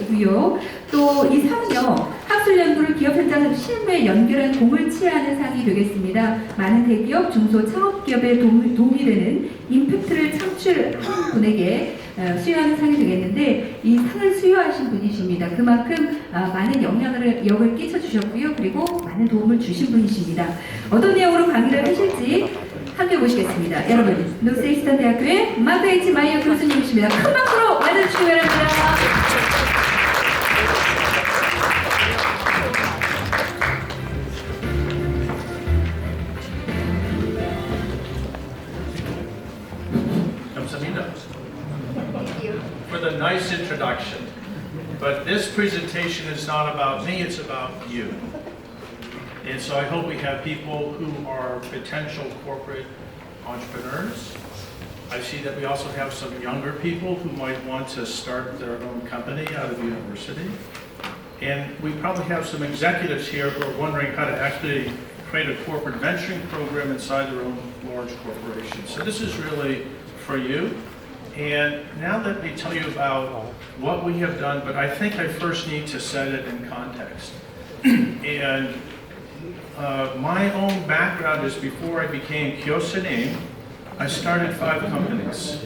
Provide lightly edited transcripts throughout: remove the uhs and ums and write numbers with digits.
상이고요. 또 이 상은요, 학술 연구를 기업 현장 실무에 연결한 공을 치하하는 상이 되겠습니다. 많은 대기업, 중소 창업기업에 도움이 되는 임팩트를 창출하는 분에게 수여하는 상이 되겠는데, 이 상을 수여하신 분이십니다. 그만큼 많은 영향력을 끼쳐주셨고요. 그리고 많은 도움을 주신 분이십니다. 어떤 내용으로 강의를 하실지 함께 모시겠습니다. 여러분, 노스이스턴 대학교의 마크 H. 마이어 교수님이십니다. 큰 박수로 맞아주시기 바랍니다. For the nice introduction. But this presentation is not about me, it's about you. And so I hope we have people who are potential corporate entrepreneurs. I see that we also have some younger people who might want to start their own company out of university. And we probably have some executives here who are wondering how to actually create a corporate venturing program inside their own large corporation. So this is really for you. And now let me tell you about what we have done, but I think I first need to set it in context. And my own background is before I became Kyosunin, I started 5 companies.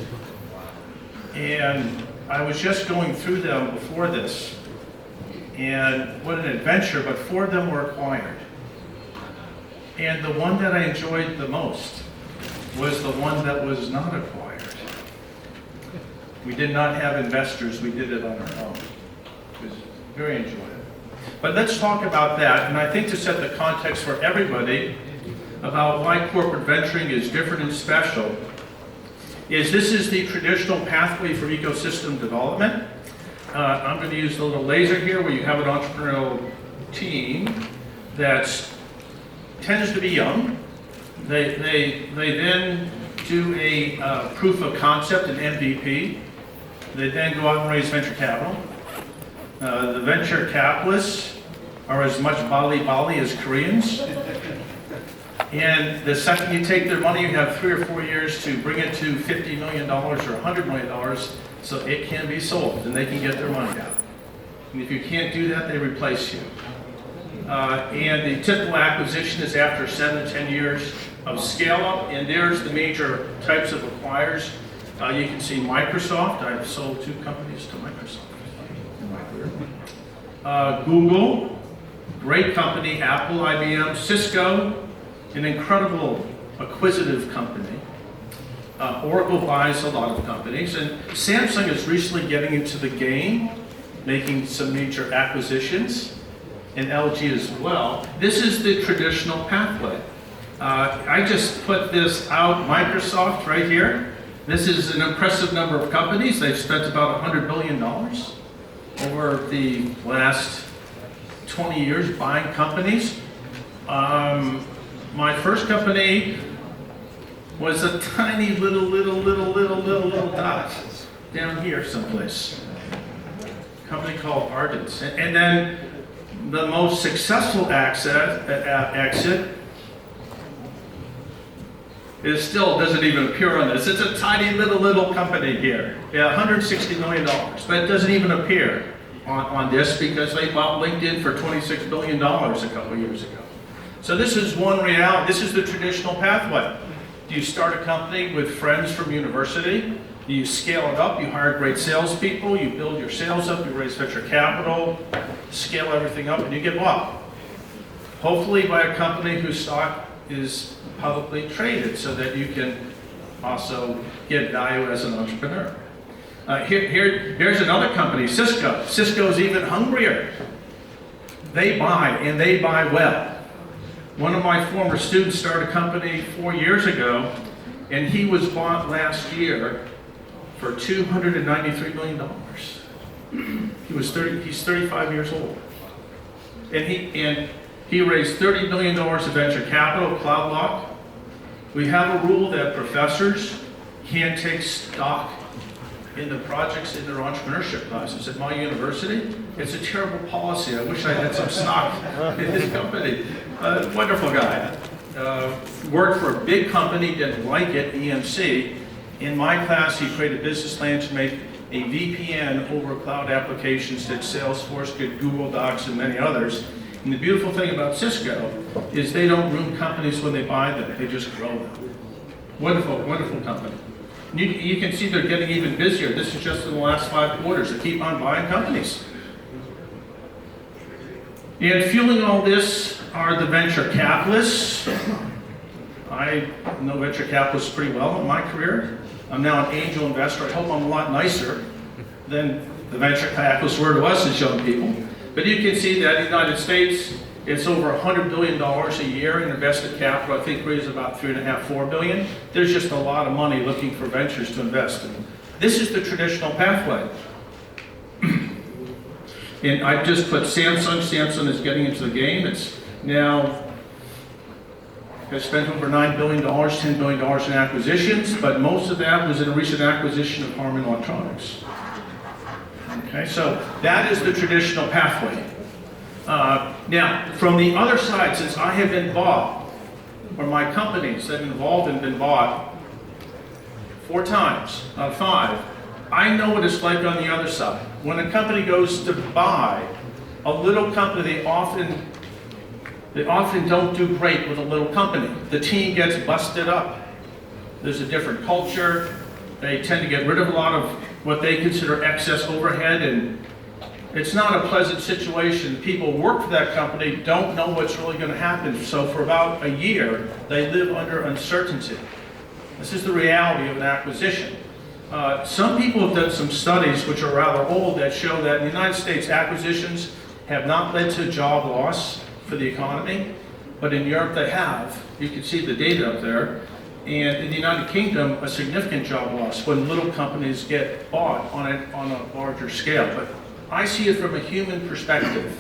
And I was just going through them before this. And what an adventure, but 4 of them were acquired. And the one that I enjoyed the most was the one that was not acquired. We did not have investors, we did it on our own. It was very enjoyable. But let's talk about that, and I think to set the context for everybody about why corporate venturing is different and special, is this is the traditional pathway for ecosystem development. I'm going to use the little laser here where you have an entrepreneurial team that tends to be young. They then do a proof of concept, an MVP. They then go out and raise venture capital. The venture capitalists are as much Bali as Koreans. And the second you take their money, you have 3 or 4 years to bring it to $50 million or $100 million so it can be sold and they can get their money out. And if you can't do that, they replace you. And the typical acquisition is after 7-10 years of scale up, and there's the major types of acquirers. You can see Microsoft. I've sold 2 companies to Microsoft in my career. Google, great company. Apple, IBM, Cisco, an incredible acquisitive company. Oracle buys a lot of companies, and Samsung is recently getting into the game, making some major acquisitions, and LG as well. This is the traditional pathway. I just put this out, Microsoft right here. This is an impressive number of companies. They've spent about $100 billion over the last 20 years buying companies. My first company was a tiny little dot down here someplace. A company called Ardent. And then the most successful exit it still doesn't even appear on this. It's a tiny little company here. Yeah, $160 million. But it doesn't even appear on this because they bought LinkedIn for $26 billion a couple of years ago. So this is one reality. This is the traditional pathway. Do you start a company with friends from university? You scale it up, you hire great salespeople, you build your sales up, you raise venture capital, scale everything up, and you get bought. Hopefully by a company whose stock is publicly traded so that you can also get value as an entrepreneur. Here's another company, Cisco. Cisco's even hungrier. They buy, and they buy well. One of my former students started a company 4 years ago, and he was bought last year for $293 million. He's 35 years old. And he raised $30 million of venture capital, CloudLock. We have a rule that professors can't take stock in the projects in their entrepreneurship classes at my university. It's a terrible policy. I wish I had some stock in his company. Wonderful guy. Worked for a big company, didn't like it, EMC. In my class, he created a business plan to make a VPN over cloud applications that Salesforce, get Google Docs, and many others. And the beautiful thing about Cisco is they don't ruin companies when they buy them, they just grow them. Wonderful, wonderful company. You can see they're getting even busier. This is just in the last 5 quarters. They keep on buying companies. And fueling all this are the venture capitalists. I know venture capitalists pretty well in my career. I'm now an angel investor. I hope I'm a lot nicer than the venture capitalists were to us as young people. But you can see that in the United States, it's over $100 billion a year in invested capital. I think raised about $3.5, $4 billion. There's just a lot of money looking for ventures to invest in. This is the traditional pathway. And I just put Samsung. Samsung is getting into the game. It's now has spent over $9 billion, $10 billion in acquisitions, but most of that was in a recent acquisition of Harman Electronics. Okay, so that is the traditional pathway. Now, from the other side, since I have been bought, or my companies that have involved and been bought 4 times, not 5, I know what it's like on the other side. When a company goes to buy a little company, they often don't do great with a little company. The team gets busted up. There's a different culture. They tend to get rid of a lot of what they consider excess overhead, and it's not a pleasant situation. People who work for that company don't know what's really going to happen. So for about a year, they live under uncertainty. This is the reality of an acquisition. Some people have done some studies, which are rather old, that show that in the United States, acquisitions have not led to job loss for the economy, but in Europe they have. You can see the data up there. And in the United Kingdom, a significant job loss when little companies get bought on a larger scale. But I see it from a human perspective.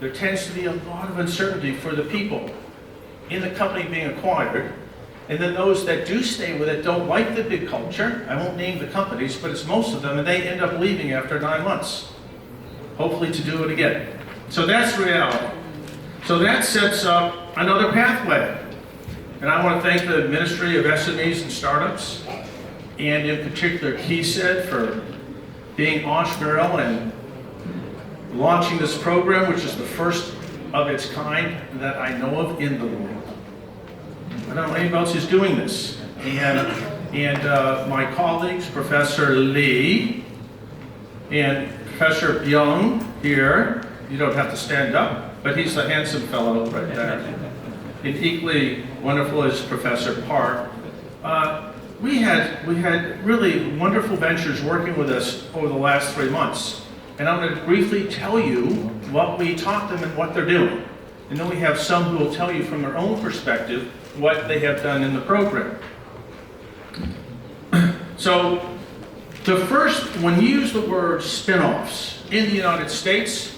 There tends to be a lot of uncertainty for the people in the company being acquired. And then those that do stay with it don't like the big culture. I won't name the companies, but it's most of them, and they end up leaving after 9 months, hopefully to do it again. So that's reality. So that sets up another pathway. And I want to thank the Ministry of SMEs and Startups, and in particular KeySed, for being entrepreneurial and launching this program, which is the first of its kind that I know of in the world. I don't know anybody else who's doing this. And my colleagues, Professor Lee and Professor Young here, you don't have to stand up, but he's the handsome fellow right there. And equally wonderful is Professor Park. We had really wonderful ventures working with us over the last 3 months. And I'm going to briefly tell you what we taught them and what they're doing. And then we have some who will tell you from their own perspective what they have done in the program. So, the first, when you use the word spin-offs in the United States,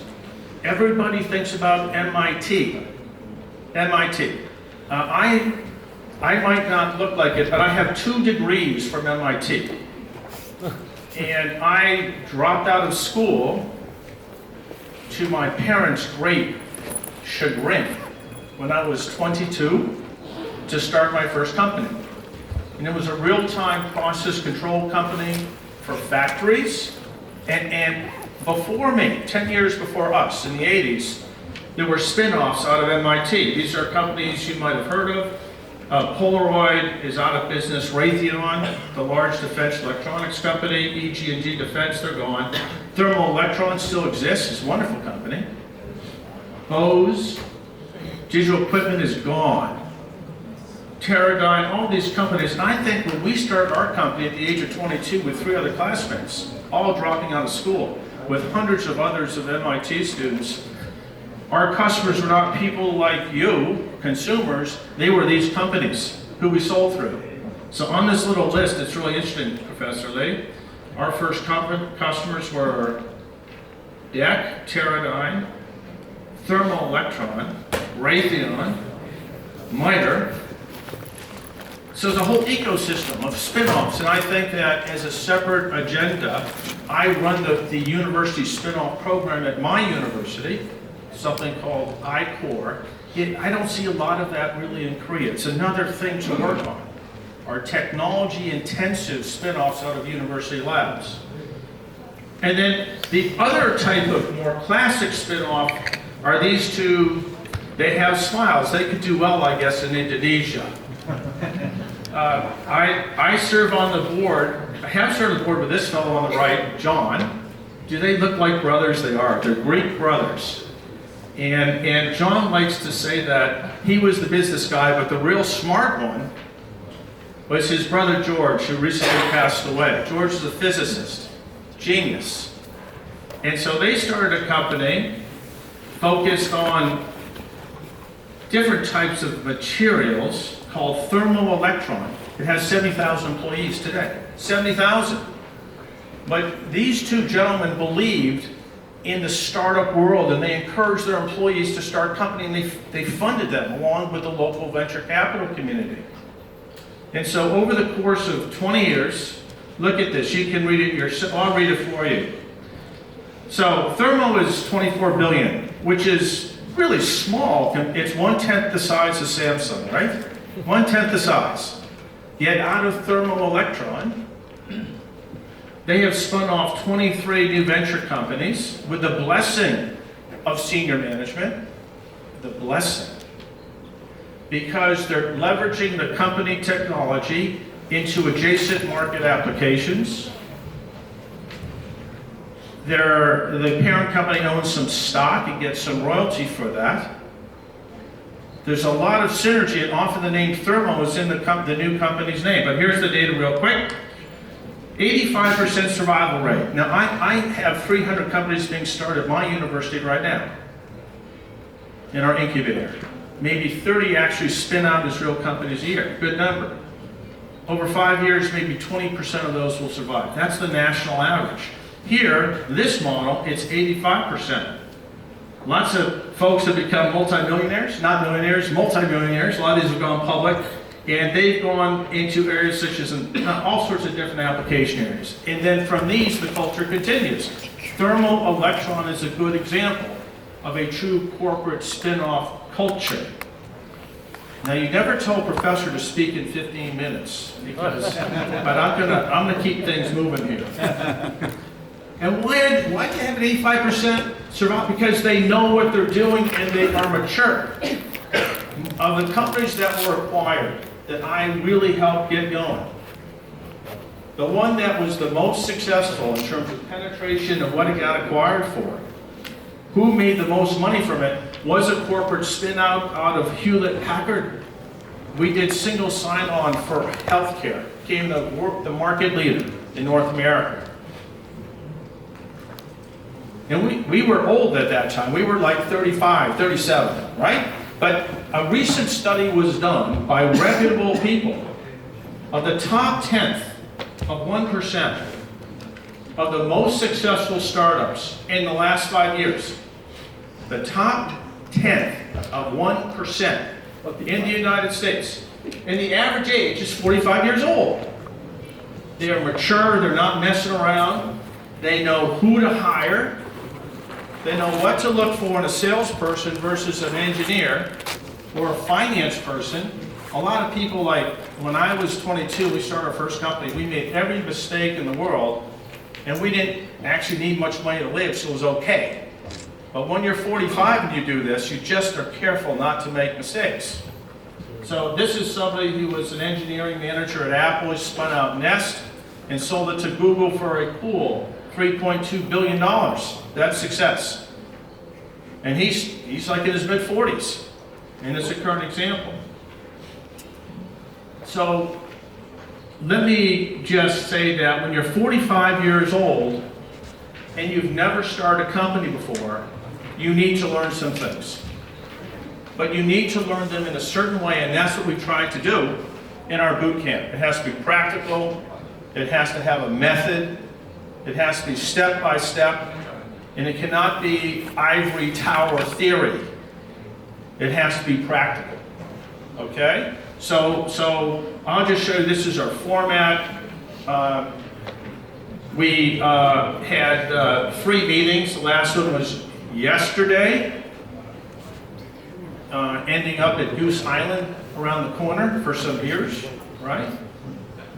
everybody thinks about MIT. MIT. I might not look like it, but I have 2 degrees from MIT. And I dropped out of school to my parents' great chagrin when I was 22 to start my first company. And it was a real-time process control company for factories. And before me, 10 years before us, in the 80s, there were spin-offs out of MIT. These are companies you might have heard of. Polaroid is out of business. Raytheon, the large defense electronics company. EG&G Defense, they're gone. Thermal Electron still exists. It's a wonderful company. Bose, Digital Equipment is gone. Teradyne, all these companies. And I think when we started our company at the age of 22 with 3 other classmates, all dropping out of school, with hundreds of others of MIT students, our customers were not people like you, consumers, they were these companies who we sold through. So on this little list, it's really interesting, Professor Lee. Our first customers were DEC, Teradyne, Thermal Electron, Raytheon, Meyer. So there's a whole ecosystem of spin-offs, and I think that as a separate agenda, I run the university spin-off program at my university, something called I-Core. I don't see a lot of that really in Korea. It's another thing to work on. Our technology-intensive spin-offs out of university labs. And then the other type of more classic spin-off are these two. They have smiles. They could do well, I guess, in Indonesia. I serve on the board. I have served on the board with this fellow on the right, John. Do they look like brothers? They are. They're Greek brothers. And John likes to say that he was the business guy, but the real smart one was his brother George, who recently passed away. George is a physicist, genius. And so they started a company focused on different types of materials called thermoelectron. It has 70,000 employees today. 70,000. But these two gentlemen believed in the startup world, and they encouraged their employees to start a company, and they funded them along with the local venture capital community. And so over the course of 20 years, look at this. You can read it yourself. I'll read it for you. So Thermo is 24 billion, which is really small. It's 1/10 the size of Samsung, right? 1/10 the size. Yet out of thermoelectron, they have spun off 23 new venture companies with the blessing of senior management. The blessing. Because they're leveraging the company technology into adjacent market applications. The parent company owns some stock and gets some royalty for that. There's a lot of synergy, and often the name Thermo is in the new company's name. But here's the data real quick. 85% survival rate. Now, I have 300 companies being started at my university right now in our incubator. Maybe 30 actually spin out as real companies a year. Good number. Over 5 years, maybe 20% of those will survive. That's the national average. Here, this model, it's 85%. Lots of folks have become multimillionaires, not millionaires, multimillionaires. A lot of these have gone public, and they've gone into areas such as all sorts of different application areas. And then from these, the culture continues. Thermoelectron is a good example of a true corporate spin-off culture. Now, you never tell a professor to speak in 15 minutes, because, but I'm gonna keep things moving here. And why do you have an 85% survival? Because they know what they're doing and they are mature. Of the companies that were acquired, that I really helped get going, the one that was the most successful in terms of penetration of what it got acquired for, who made the most money from it, was a corporate spin-out out of Hewlett-Packard. We did single sign-on for healthcare, became the market leader in North America. And we were old at that time. We were like 35, 37, right? But a recent study was done by reputable people of the top 10th of 1% of the most successful startups in the last 5 years. The top 10th of 1% in the United States. And the average age is 45 years old. They are mature, they're not messing around. They know who to hire. They know what to look for in a salesperson versus an engineer or a finance person. A lot of people, like when I was 22, we started our first company. We made every mistake in the world, and we didn't actually need much money to live, so it was okay. But when you're 45 and you do this, you just are careful not to make mistakes. So this is somebody who was an engineering manager at Apple. He spun out Nest and sold it to Google for a cool $3.2 billion. That's success. And he's like in his mid-40s. And it's a current example. So let me just say that when you're 45 years old and you've never started a company before, you need to learn some things. But you need to learn them in a certain way, and that's what we tried to do in our boot camp. It has to be practical. It has to have a method. It has to be step by step. And it cannot be ivory tower theory. It has to be practical. Okay? So I'll just show you, this is our format. We had 3 meetings. The last one was yesterday, ending up at Goose Island around the corner for some beers, right?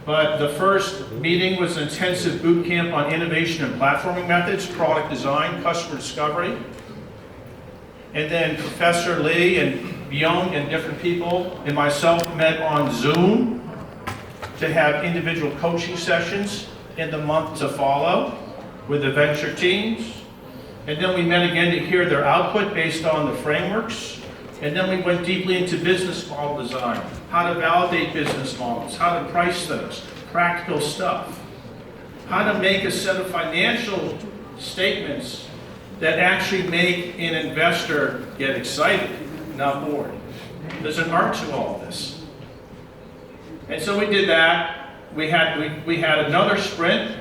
But the first meeting was an intensive boot camp on innovation and platforming methods, product design, customer discovery. And then Professor Lee and Young and different people and myself met on Zoom to have individual coaching sessions in the month to follow with the venture teams. And then we met again to hear their output based on the frameworks. And then we went deeply into business model design, how to validate business models, how to price things, practical stuff, how to make a set of financial statements that actually make an investor get excited, not bored. There's an art to all of this. And so we did that. We had another sprint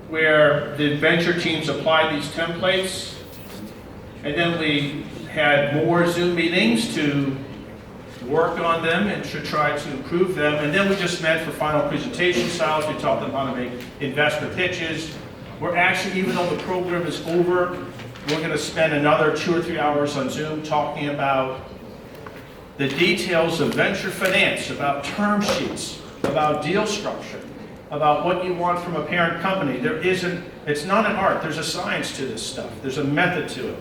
where the venture teams applied these templates. And then we had more Zoom meetings to work on them and to try to improve them. And then we just met for final presentation styles. We taught them how to make investor pitches. We're actually, even though the program is over, we're going to spend another 2 or 3 hours on Zoom talking about the details of venture finance, about term sheets, about deal structure, about what you want from a parent company. It's not an art, there's a science to this stuff. There's a method to it.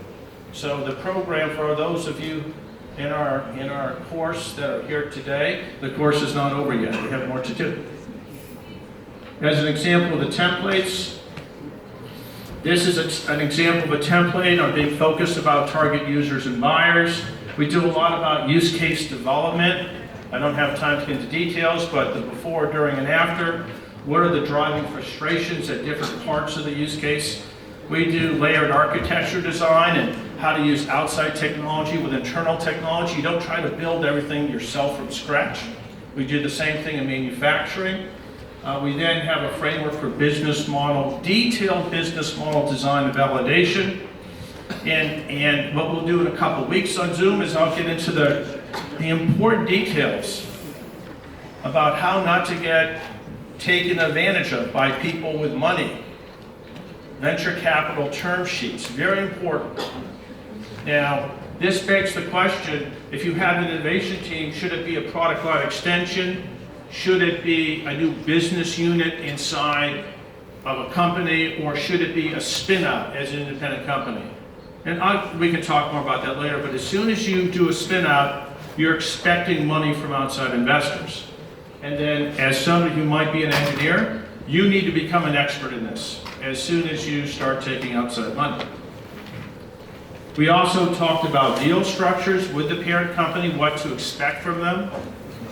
So the program, for those of you in our course that are here today, the course is not over yet. We have more to do. As an example of the templates, this is an example of a template on being focused about target users and buyers. We do a lot about use case development. I don't have time to get into details, but the before, during, and after. What are the driving frustrations at different parts of the use case? We do layered architecture design and how to use outside technology with internal technology. You don't try to build everything yourself from scratch. We do the same thing in manufacturing. We then have a framework for business model, detailed business model design and validation. And what we'll do in a couple weeks on Zoom is I'll get into the important details about how not to get taken advantage of by people with money. Venture capital term sheets, very important. Now, this begs the question, if you have an innovation team, should it be a product line extension? Should it be a new business unit inside of a company, or should it be a spin-out as an independent company? And we can talk more about that later, but as soon as you do a spin-out, you're expecting money from outside investors. And then, as some of you might be an engineer, you need to become an expert in this as soon as you start taking outside money. We also talked about deal structures with the parent company, what to expect from them,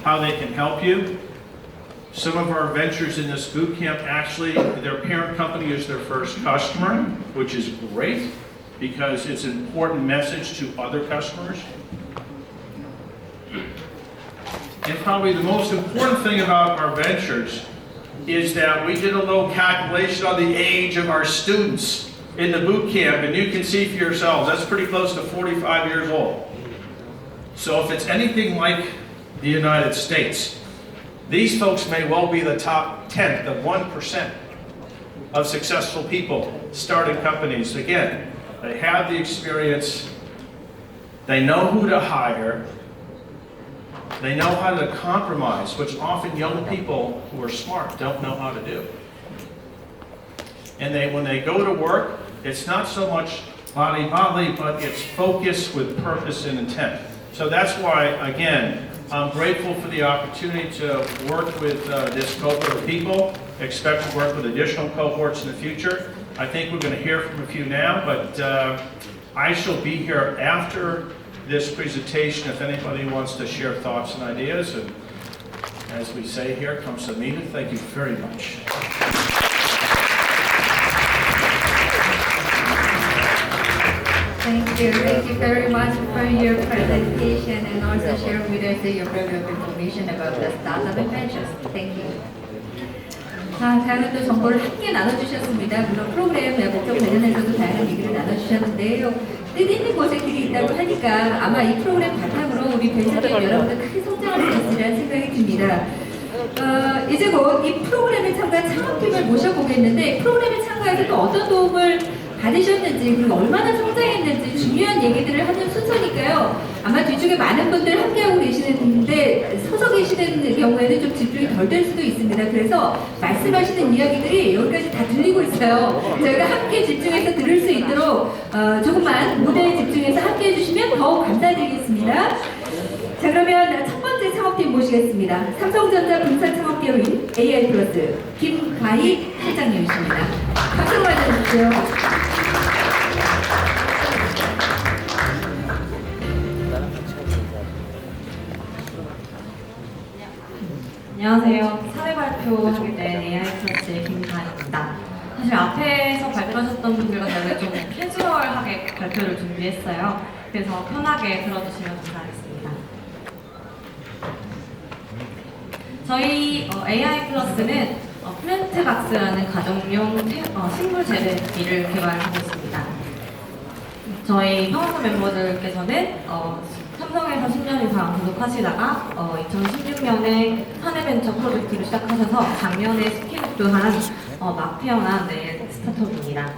how they can help you. Some of our ventures in this boot camp, actually, their parent company is their first customer, which is great because it's an important message to other customers. And probably the most important thing about our ventures is that we did a little calculation on the age of our students in the boot camp, and you can see for yourselves, that's pretty close to 45 years old. So if it's anything like the United States, these folks may well be the top 10th, the 1% of successful people starting companies. Again, they have the experience, they know who to hire, they know how to compromise, which often young people who are smart don't know how to do. And when they go to work, it's not so much body, but it's focus with purpose and intent. So that's why, again, I'm grateful for the opportunity to work with this cohort of people. Expect to work with additional cohorts in the future. I think we're going to hear from a few now, but I shall be here after this presentation if anybody wants to share thoughts and ideas. And as we say here, come Samita, thank you very much. Thank you very much for your presentation and also share with us your program information about the startup adventures. Thank you. 다양한 또 정보를 함께 나눠주셨습니다. 물론 프로그램 목적 관련해서도 다양한 얘기를 나눠주셨는데요. 뜻있는 곳에 길이 있다고 하니까 아마 이 프로그램 바탕으로 우리 벤처님 여러분들 크게 성장할 수 있으리라는 생각이 듭니다. 이제 곧 이 프로그램에 참가한 창업팀을 모셔보겠는데 프로그램에 참가해서 또 어떤 도움을 받으셨는지 그리고 얼마나 성장했는지 중요한 얘기들을 하는 순서니까요. 아마 뒤쪽에 많은 분들 함께하고 계시는데 서서 계시는 경우에는 좀 집중이 덜 될 수도 있습니다. 그래서 말씀하시는 이야기들이 여기까지 다 들리고 있어요. 저희가 함께 집중해서 들을 수 있도록 조금만 무대에 집중해서 함께 해주시면 더욱 감사드리겠습니다. 자, 그러면 첫 번째 창업팀 모시겠습니다. 삼성전자 분산 창업기업인 AI 플러스 김가희 실장님이십니다. 박수로 맞아주십시오. 안녕하세요. 사례 발표하게 된 AI 플러스의 김가희입니다. 사실 앞에서 발표하셨던 분들과 다르게 좀 캐주얼하게 발표를 준비했어요. 그래서 편하게 들어주시면 감사하겠습니다. 저희 AI 플러스는 플랜트박스라는 가정용 식물 재배기를 개발하고 있습니다. 저희 파워서 멤버들께서는 삼성에서 10년 이상 근속하시다가 2016년에 사내벤처 프로젝트를 시작하셔서 작년에 스케일업도 한 막 태어난 스타트업입니다.